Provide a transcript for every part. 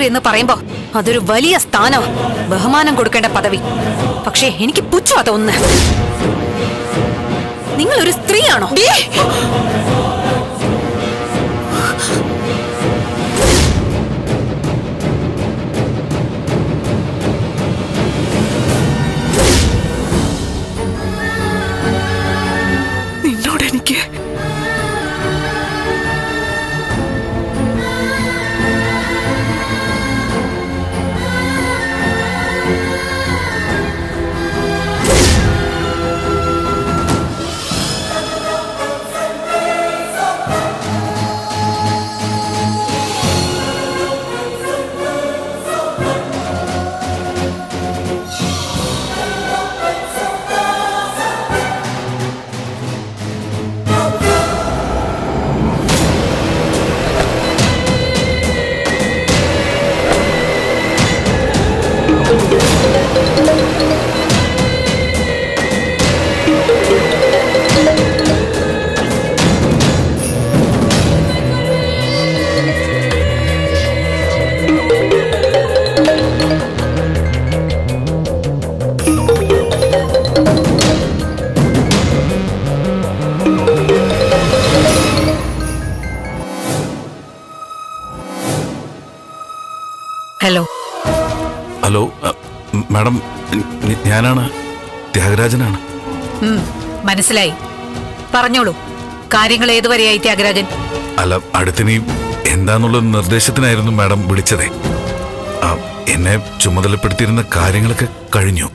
മന്ത്രി എന്ന് പറയുമ്പോ അതൊരു വലിയ സ്ഥാനം, ബഹുമാനം കൊടുക്കേണ്ട പദവി. പക്ഷേ എനിക്ക് പുച്ഛമാ തോന്നുന്നത്. നിങ്ങളൊരു സ്ത്രീയാണോ? നിന്നോട് എനിക്ക് ഹലോ. ഹലോ മാഡം, ഞാനാണ്, ത്യാഗരാജനാണ്. മനസ്സിലായി. പറഞ്ഞോളൂ, കാര്യങ്ങൾ ഏതുവരെയായി ത്യാഗരാജൻ? അല്ല, അടുത്തിനി എന്താന്നുള്ള നിർദ്ദേശത്തിനായിരുന്നു മാഡം വിളിച്ചതേ. എന്നെ ചുമതലപ്പെടുത്തിയിരുന്ന കാര്യങ്ങളൊക്കെ കഴിഞ്ഞു.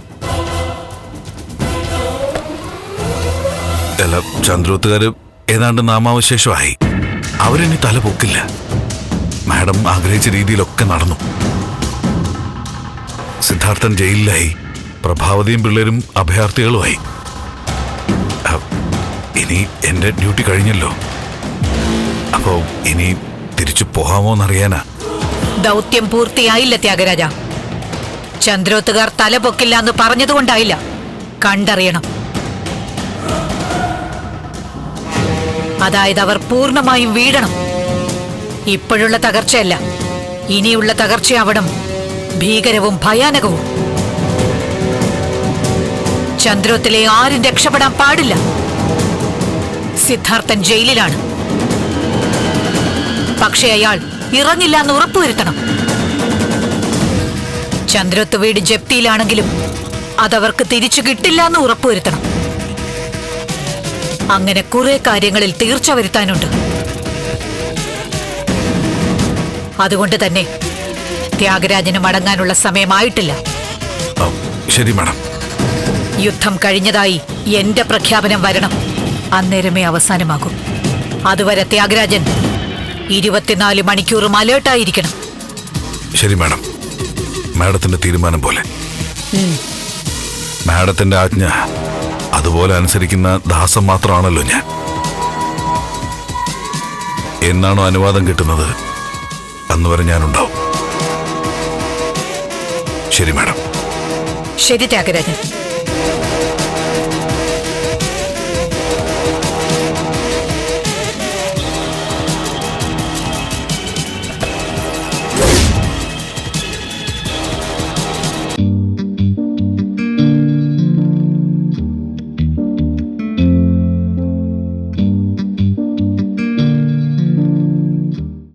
അല്ല, ചന്ദ്രോത്തുകാര് ഏതാണ്ട് നാമാവശേഷമായി. അവരെന്നെ തല പൊക്കില്ല. മാഡം ആഗ്രഹിച്ച രീതിയിലൊക്കെ നടന്നു. സിദ്ധാർത്ഥൻ ജയിലിലായി, പ്രഭാവതിയും പിള്ളേരും അഭയാർത്ഥികളുമായി. ഇനി എന്റെ ഡ്യൂട്ടി കഴിഞ്ഞല്ലോ. അപ്പോ ഇനി തിരിച്ചു പോകാമോന്നറിയാനാ. ദൗത്യം പൂർത്തിയായില്ല ത്യാഗരാജ. ചന്ദ്രോത്തുകാർ തല പൊക്കില്ല എന്ന് പറഞ്ഞതുകൊണ്ടായില്ല. കണ്ടറിയണം. അതായത് അവർ പൂർണ്ണമായും വീഴണം. ഇപ്പോഴുള്ള തകർച്ചയല്ല, ഇനിയുള്ള തകർച്ചയാവണം ഭീകരവും ഭയാനകവും. ചന്ദ്രോത്തിലെ ആരും രക്ഷപ്പെടാൻ പാടില്ല. സിദ്ധാർത്ഥൻ ജയിലിലാണ്. പക്ഷേ അയാൾ ഇറങ്ങില്ല എന്ന് ഉറപ്പുവരുത്തണം. ചന്ദ്രോത്ത് വീട് ജപ്തിയിലാണെങ്കിലും അതവർക്ക് തിരിച്ചു കിട്ടില്ല എന്ന് ഉറപ്പുവരുത്തണം. അങ്ങനെ കുറെ കാര്യങ്ങളിൽ തീർച്ച വരുത്താനുണ്ട്. അതുകൊണ്ട് തന്നെ ത്യാഗരാജന് മടങ്ങാനുള്ള സമയമായിട്ടില്ല. ശരി മാഡം. യുദ്ധം കഴിഞ്ഞതായി എന്റെ പ്രഖ്യാപനം വരണം. അന്നേരമേ അവസാനമാകും. അതുവരെ ത്യാഗരാജൻ 24 മണിക്കൂറും അലേർട്ടായിരിക്കണം. ശരി മാഡം, മാഡത്തിന്റെ തീരുമാനം പോലെ. മാഡത്തിന്റെ ആജ്ഞ അതുപോലെ അനുസരിക്കുന്ന ദാസം മാത്രമാണല്ലോ ഞാൻ. എന്നാണോ അനുവാദം കിട്ടുന്നത് അന്നുവരെ ഞാനുണ്ടാവും. ശരി മാഡം. ശരി ത്യാഗരാജൻ.